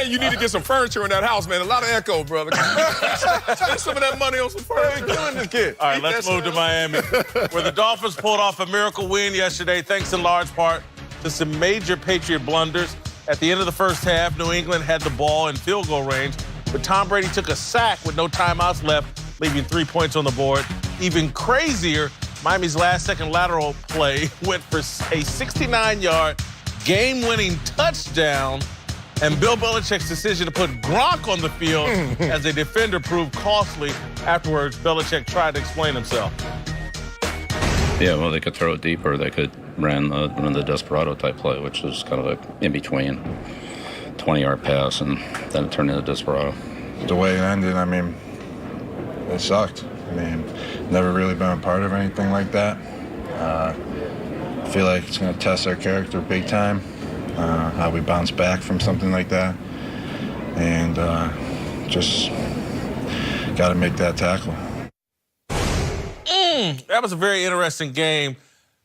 saying you need to get some furniture in that house, man. A lot of echo, brother. Spend some of that money on some furniture. Killing this kid. All right, let's move to Miami, where the Dolphins pulled off a miracle win yesterday, thanks in large part to some major Patriot blunders. At the end of the first half, New England had the ball in field goal range, but Tom Brady took a sack with no timeouts left, leaving 3 points on the board. Even crazier, Miami's last-second lateral play went for a 69-yard game-winning touchdown, and Bill Belichick's decision to put Gronk on the field as a defender proved costly. Afterwards, Belichick tried to explain himself. Yeah, well, they could throw it deep, or they could run the Desperado-type play, which was kind of like in-between 20-yard pass, and then it turned into Desperado. The way it ended, I mean, it sucked. I mean, never really been a part of anything like that. I feel like it's going to test our character big time, how we bounce back from something like that. And just got to make that tackle. That was a very interesting game.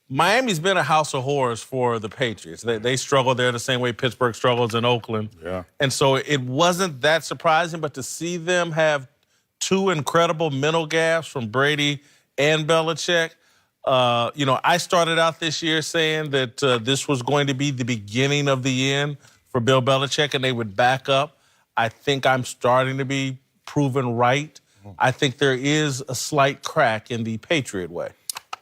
Miami's been a house of horrors for the Patriots. They struggle there the same way Pittsburgh struggles in Oakland. Yeah. And so it wasn't that surprising, but to see them have two incredible mental gaffes from Brady and Belichick. I started out this year saying that this was going to be the beginning of the end for Bill Belichick, and they would back up. I think I'm starting to be proven right. I think there is a slight crack in the Patriot way.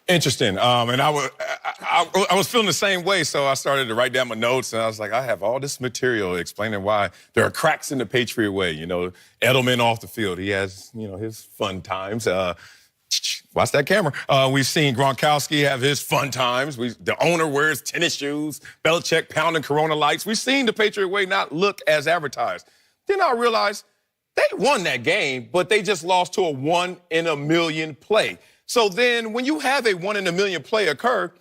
Interesting. And I was feeling the same way, so I started to write down my notes, and I was like, I have all this material explaining why there are cracks in the Patriot way. You know, Edelman off the field, he has, his fun times. Watch that camera. We've seen Gronkowski have his fun times. The owner wears tennis shoes. Belichick pounding Corona lights. We've seen the Patriot way not look as advertised. Then I realized they won that game, but they just lost to a 1 in a million play. So then when you have a 1 in a million play occur,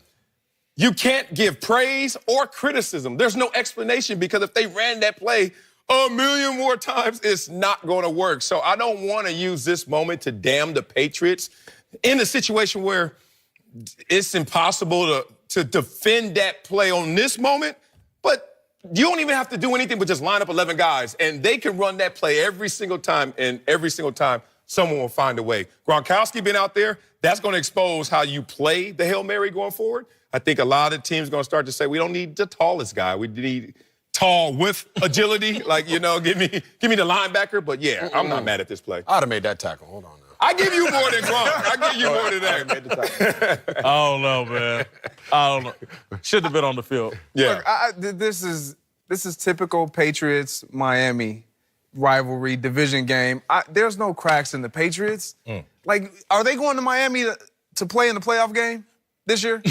you can't give praise or criticism. There's no explanation, because if they ran that play a million more times, it's not going to work. So I don't want to use this moment to damn the Patriots in a situation where it's impossible to defend that play on this moment. But you don't even have to do anything but just line up 11 guys, and they can run that play every single time, and every single time someone will find a way. Gronkowski been out there. That's going to expose how you play the Hail Mary going forward. I think a lot of teams are going to start to say, we don't need the tallest guy. We need tall with agility. Like, give me the linebacker. But, yeah, I'm not mad at this play. I'd have made that tackle. Hold on now. I give you more than Gronk. I give you more than that. I don't know, man. I don't know. Shouldn't have been on the field. Yeah. Look, this is typical Patriots-Miami rivalry division game. There's no cracks in the Patriots. Like, are they going to Miami to play in the playoff game this year?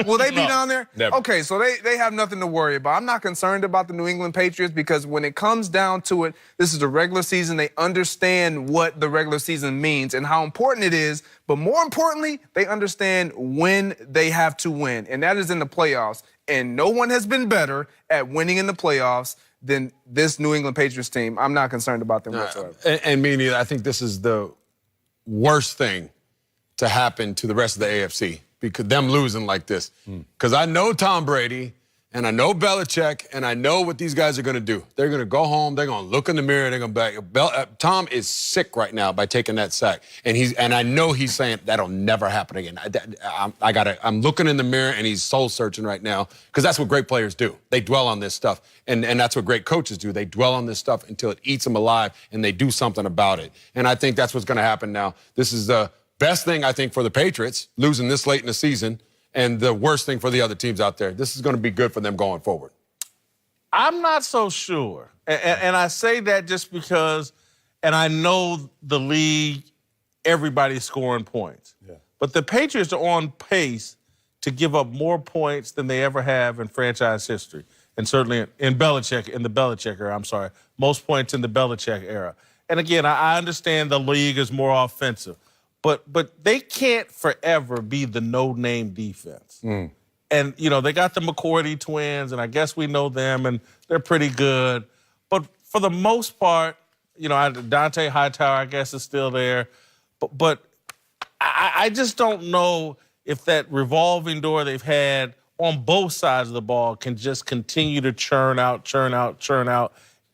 Will they be down there? Never. Okay, so they have nothing to worry about. I'm not concerned about the New England Patriots, because when it comes down to it, this is the regular season. They understand what the regular season means and how important it is. But more importantly, they understand when they have to win, and that is in the playoffs. And no one has been better at winning in the playoffs than this New England Patriots team. I'm not concerned about them whatsoever. And me neither. I think this is the worst thing to happen to the rest of the AFC, because them losing like this. Because I know Tom Brady, and I know Belichick, and I know what these guys are going to do. They're going to go home. They're going to look in the mirror. They're going to be Tom is sick right now by taking that sack, and I know he's saying that'll never happen again. I'm looking in the mirror, and he's soul searching right now, because that's what great players do. They dwell on this stuff, and that's what great coaches do. They dwell on this stuff until it eats them alive, and they do something about it. And I think that's what's going to happen now. This is the best thing, I think, for the Patriots, losing this late in the season, and the worst thing for the other teams out there. This is going to be good for them going forward. I'm not so sure. And I say that just because, and I know the league, everybody's scoring points. Yeah. But the Patriots are on pace to give up more points than they ever have in franchise history. And certainly in the Belichick era, most points in the Belichick era. And again, I understand the league is more offensive. But they can't forever be the no-name defense. And, they got the McCourty twins, and I guess we know them, and they're pretty good. But for the most part, Dante Hightower, I guess, is still there. But I just don't know if that revolving door they've had on both sides of the ball can just continue to churn out.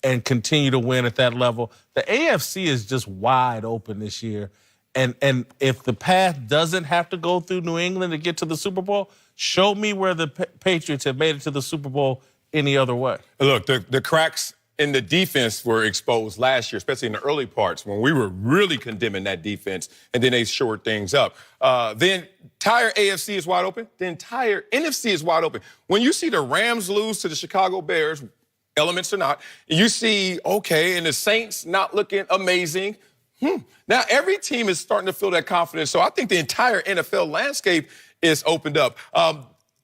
and continue to win at that level. The AFC is just wide open this year. And if the path doesn't have to go through New England to get to the Super Bowl, show me where the Patriots have made it to the Super Bowl any other way. Look, the cracks in the defense were exposed last year, especially in the early parts when we were really condemning that defense, and then they shored things up. The entire AFC is wide open. The entire NFC is wide open. When you see the Rams lose to the Chicago Bears, elements or not, you see, okay, and the Saints not looking amazing. Now, every team is starting to feel that confidence. So I think the entire NFL landscape is opened up.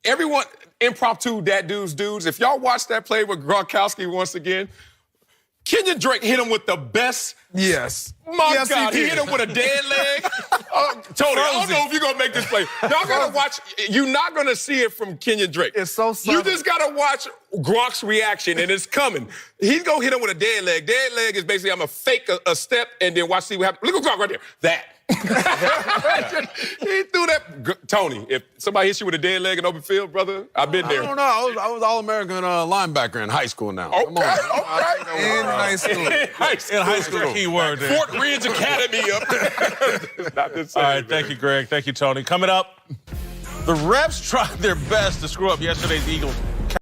Everyone, impromptu dad dudes, if y'all watch that play with Gronkowski once again, Kenyan Drake hit him with the best. Yes. My Yes, God, he hit him with a dead leg. Tony, I don't know if you're going to make this play. Y'all got to watch. You're not going to see it from Kenyan Drake. It's so subtle. You just got to watch Gronk's reaction, and it's coming. He's going to hit him with a dead leg. Dead leg is basically I'm going to fake a step and then see what happens. Look at Gronk right there. That. He threw that. Tony, if somebody hits you with a dead leg in open field, brother, I've been there. I don't know. I was All-American linebacker in high school now. Okay, Come on. okay. In high school. In high school, key word there. Fort Ridge Academy up. Not the same, All right, thank you, Greg. Thank you, Tony. Coming up, the refs tried their best to screw up yesterday's Eagles